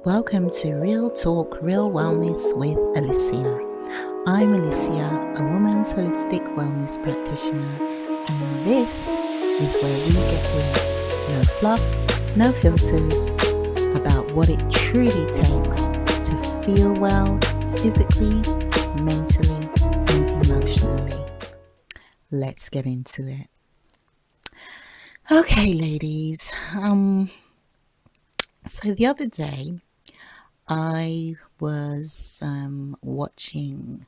Welcome to Real Talk, Real Wellness with Alicia. I'm Alicia, a woman's holistic wellness practitioner, and this is where we get real. No fluff, no filters, about what it truly takes to feel well physically, mentally, and emotionally. Let's get into it. Okay, ladies. So the other day, I was watching,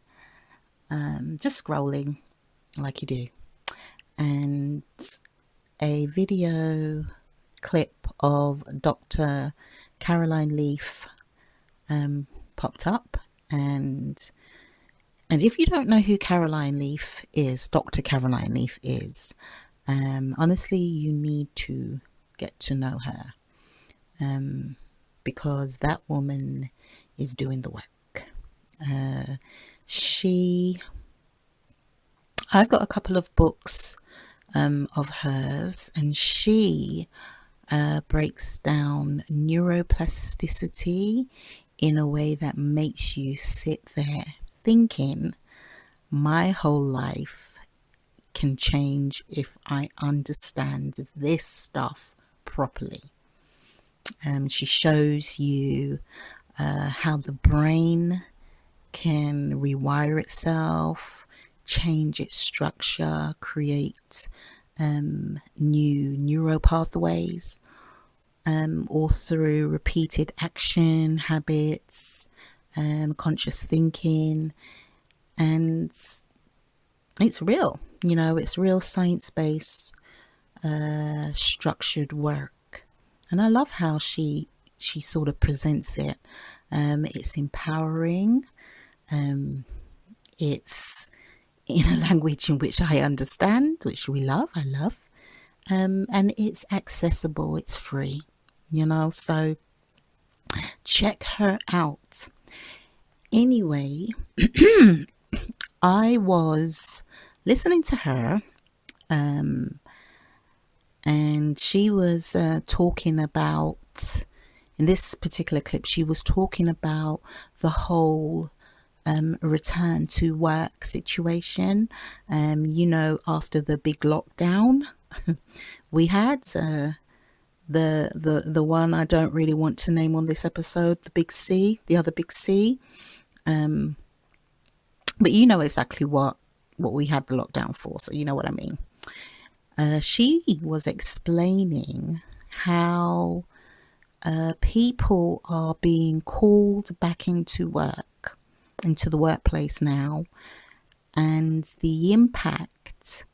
just scrolling like you do, and a video clip of Dr. Caroline Leaf popped up, and if you don't know who Caroline Leaf is, Dr. Caroline Leaf is, honestly, you need to get to know her. Because that woman is doing the work. I've got a couple of books of hers, and she breaks down neuroplasticity in a way that makes you sit there thinking, my whole life can change if I understand this stuff properly. She shows you how the brain can rewire itself, change its structure, create new neural pathways, all through repeated action, habits, conscious thinking. And it's real, it's real science-based, structured work. And I love how she sort of presents it. It's empowering. It's in a language in which I understand, which I love. And it's accessible, it's free, so check her out. Anyway, I was listening to her, and she was talking about, in this particular clip, she was talking about the whole return to work situation. After the big lockdown we had, the one I don't really want to name on this episode, the other big C. But you know exactly what we had the lockdown for, so you know what I mean. She was explaining how people are being called back into the workplace now, and the impact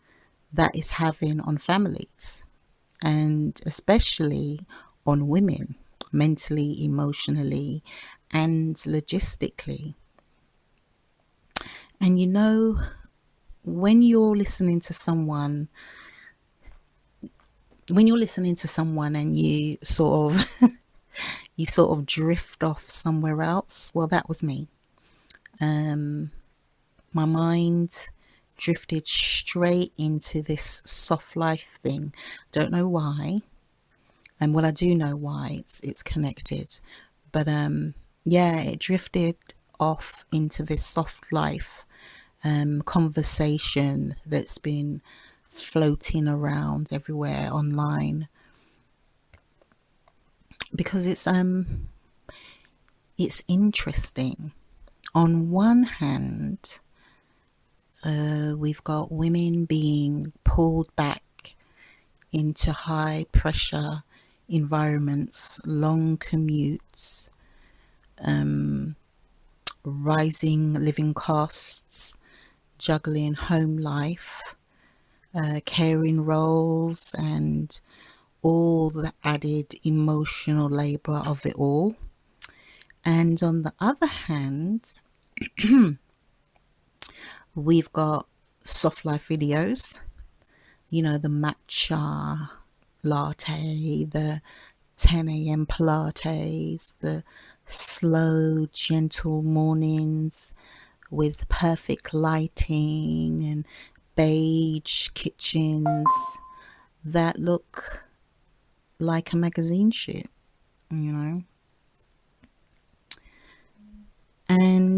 that is having on families, and especially on women, mentally, emotionally, and logistically. And when you're listening to someone and you sort of drift off somewhere else, well, that was me. My mind drifted straight into this soft life thing. Don't know why. And well, I do know why. It's connected. But it drifted off into this soft life conversation that's been floating around everywhere online, because it's interesting. On one hand, we've got women being pulled back into high pressure environments, long commutes, rising living costs, juggling home life, caring roles, and all the added emotional labor of it all. And on the other hand, we've got soft life videos, the matcha latte, the 10 a.m. Pilates, the slow, gentle mornings with perfect lighting and beige kitchens that look like a magazine shoot,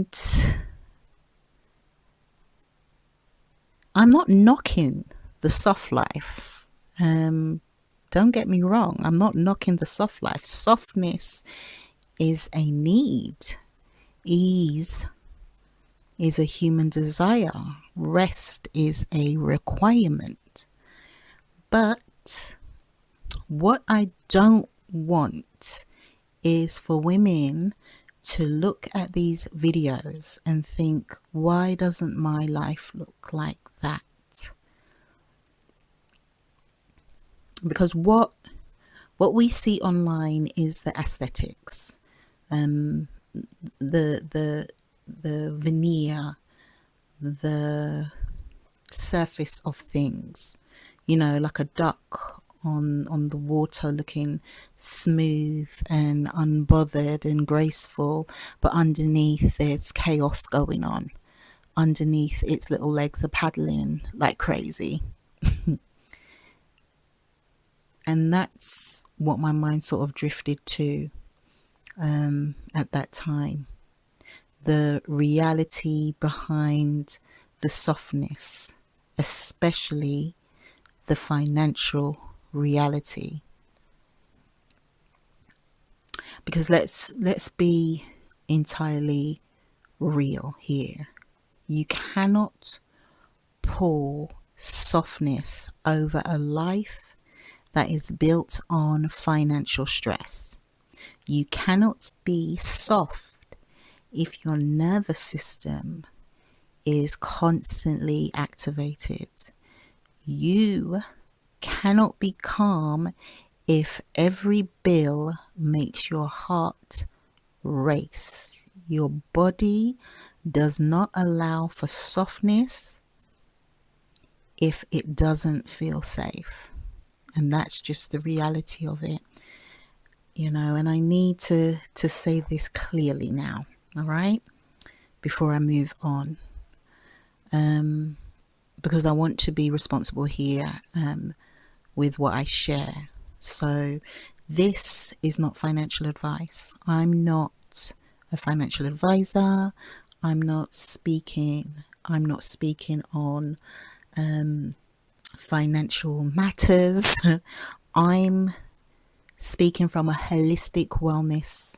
And I'm not knocking the soft life. Don't get me wrong. I'm not knocking the soft life. Softness is a need. Ease is a human desire. Rest is a requirement. But what I don't want is for women to look at these videos and think, why doesn't my life look like that? Because what we see online is the aesthetics, the veneer, the surface of things, like a duck on the water looking smooth and unbothered and graceful, but underneath there's chaos going on. Underneath, its little legs are paddling like crazy. And that's what my mind sort of drifted to at that time. The reality behind the softness, especially the financial reality. Because let's be entirely real here. You cannot pour softness over a life that is built on financial stress. You cannot be soft if your nervous system is constantly activated. You cannot be calm if every bill makes your heart race. Your body does not allow for softness if it doesn't feel safe. And that's just the reality of it, and I need to say this clearly now, all right, before I move on, because I want to be responsible here with what I share. So this is not financial advice. I'm not a financial advisor. I'm not speaking on financial matters. I'm speaking from a holistic wellness,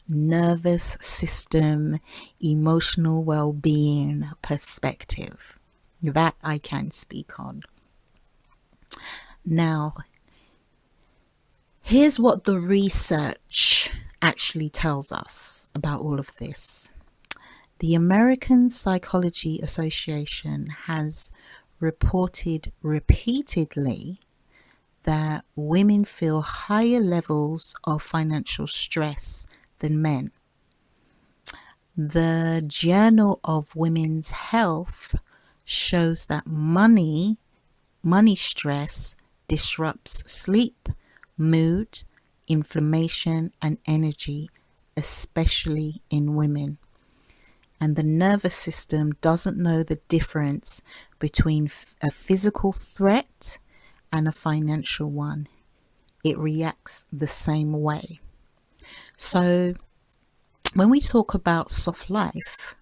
nervous system, emotional well-being perspective. That I can speak on. Now, here's what the research actually tells us about all of this. The American Psychology Association has reported repeatedly that women feel higher levels of financial stress than men. The Journal of Women's Health shows that money stress disrupts sleep, mood, inflammation, and energy, especially in women. And the nervous system doesn't know the difference between a physical threat and a financial one. It reacts the same way. So when we talk about soft life,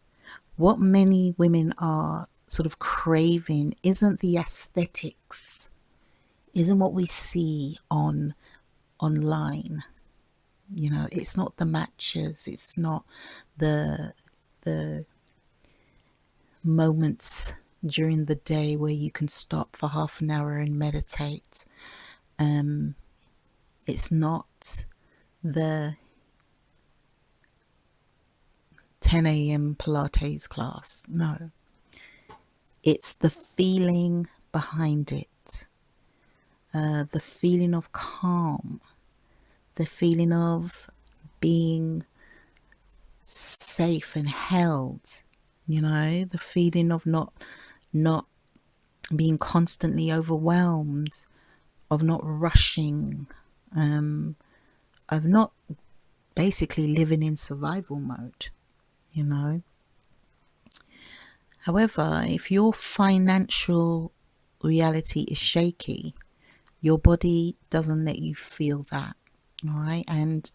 what many women are sort of craving isn't the aesthetics, isn't what we see online. It's not the matches, it's not the moments during the day where you can stop for half an hour and meditate. It's not the 10 a.m. Pilates class. No. It's the feeling behind it. The feeling of calm. The feeling of being safe and held. The feeling of not being constantly overwhelmed, of not rushing, of not basically living in survival mode, However, if your financial reality is shaky, your body doesn't let you feel that, all right? And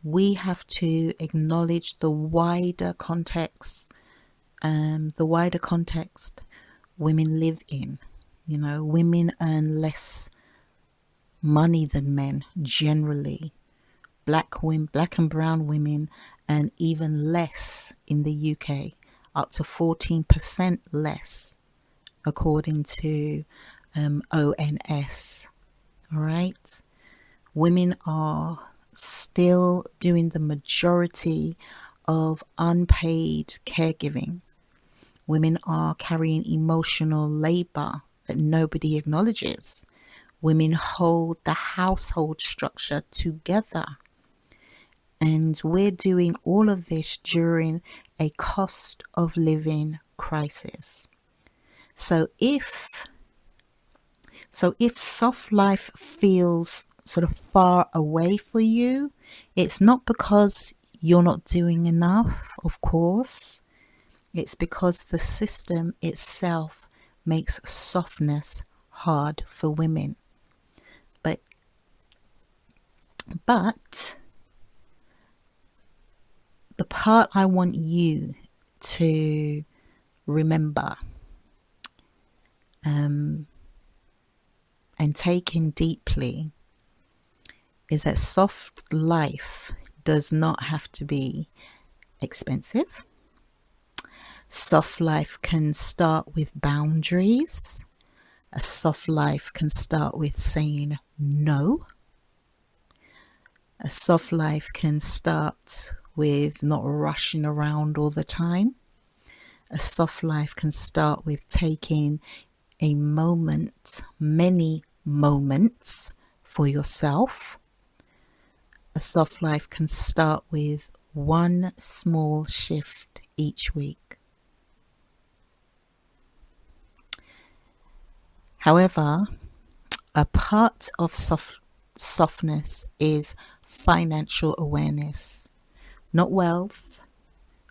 we have to acknowledge the wider context, women live in. You know, women earn less money than men generally. Black and brown women earn even less in the UK, up to 14% less, according to ONS. All right. Women are still doing the majority of unpaid caregiving. Women are carrying emotional labor that nobody acknowledges. Women hold the household structure together. And we're doing all of this during a cost of living crisis. So if soft life feels sort of far away for you, it's not because you're not doing enough, of course. It's because the system itself makes softness hard for women. But the part I want you to remember and take in deeply is that soft life does not have to be expensive. Soft life can start with boundaries. A soft life can start with saying no. A soft life can start with not rushing around all the time. A soft life can start with taking a moment, many moments for yourself. A soft life can start with one small shift each week. However, a part of softness is financial awareness, not wealth,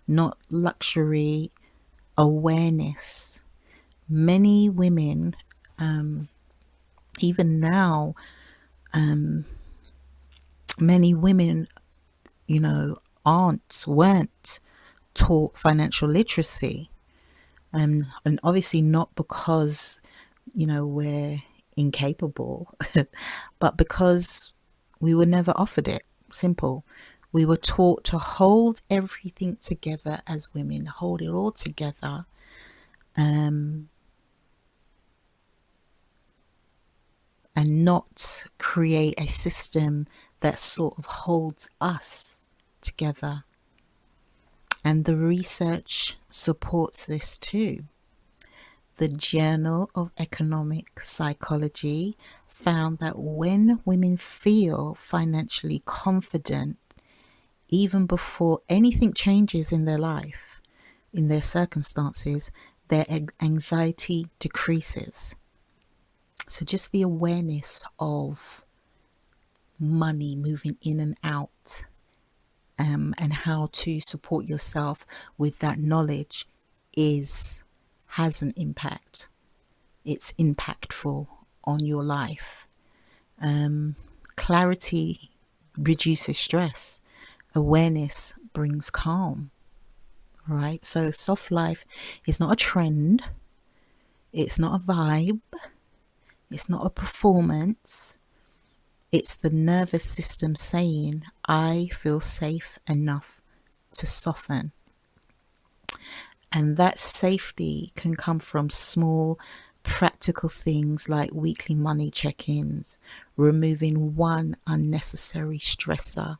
not luxury, awareness. Many women, even now, many women, weren't taught financial literacy. And obviously not because, we're incapable, but because we were never offered it. Simple. We were taught to hold everything together as women, hold it all together. And not create a system that sort of holds us together. And the research supports this too. The Journal of Economic Psychology found that when women feel financially confident, even before anything changes in their life, in their circumstances, their anxiety decreases. So just the awareness of money moving in and out, and how to support yourself with that knowledge has an impact. It's impactful on your life. Clarity reduces stress. Awareness brings calm. Right? So soft life is not a trend. It's not a vibe. It's not a performance. It's the nervous system saying, I feel safe enough to soften. And that safety can come from small, practical things like weekly money check-ins, removing one unnecessary stressor,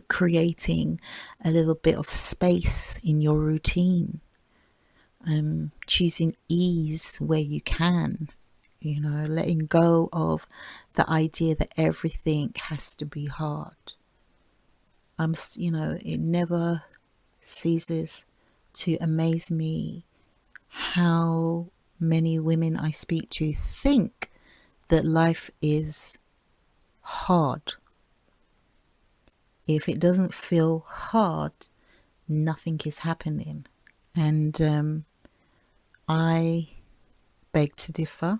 creating a little bit of space in your routine, choosing ease where you can, letting go of the idea that everything has to be hard. It never ceases to amaze me how many women I speak to think that life is hard. If it doesn't feel hard, nothing is happening. And I beg to differ.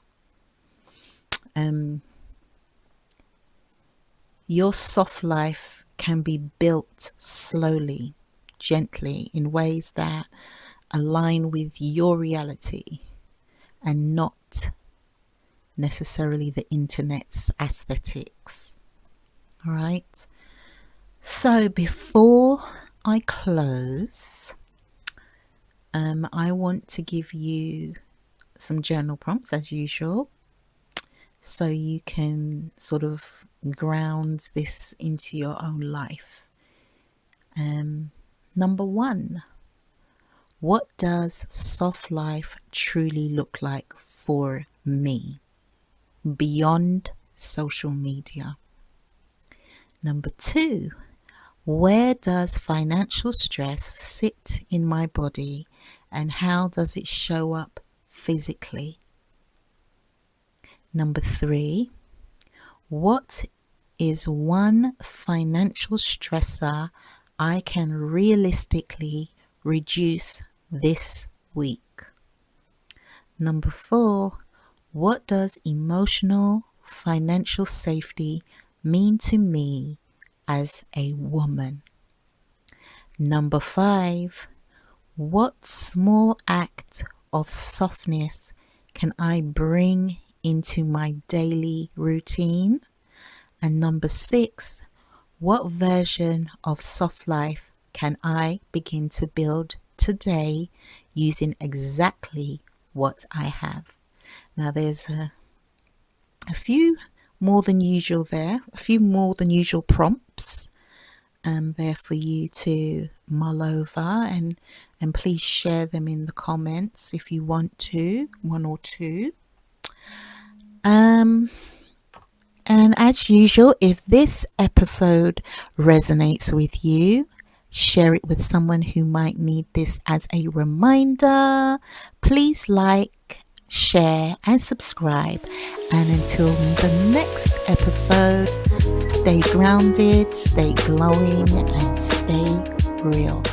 Your soft life can be built slowly, gently, in ways that align with your reality and not necessarily the internet's aesthetics. All right. So before I close, I want to give you some journal prompts as usual, so you can sort of ground this into your own life. Number one, what does soft life truly look like for me beyond social media? Number two, where does financial stress sit in my body and how does it show up physically? Number three, what is one financial stressor I can realistically reduce this week? Number four, what does emotional financial safety mean to me as a woman? Number five, what small act of softness can I bring into my daily routine? And number six, what version of soft life can I begin to build today using exactly what I have? Now there's a few more than usual there, a few more than usual prompts there for you to mull over, and please share them in the comments if you want to, one or two. And as usual, if this episode resonates with you, share it with someone who might need this as a reminder. Please like, share, and subscribe. And until the next episode, stay grounded, stay glowing, and stay real.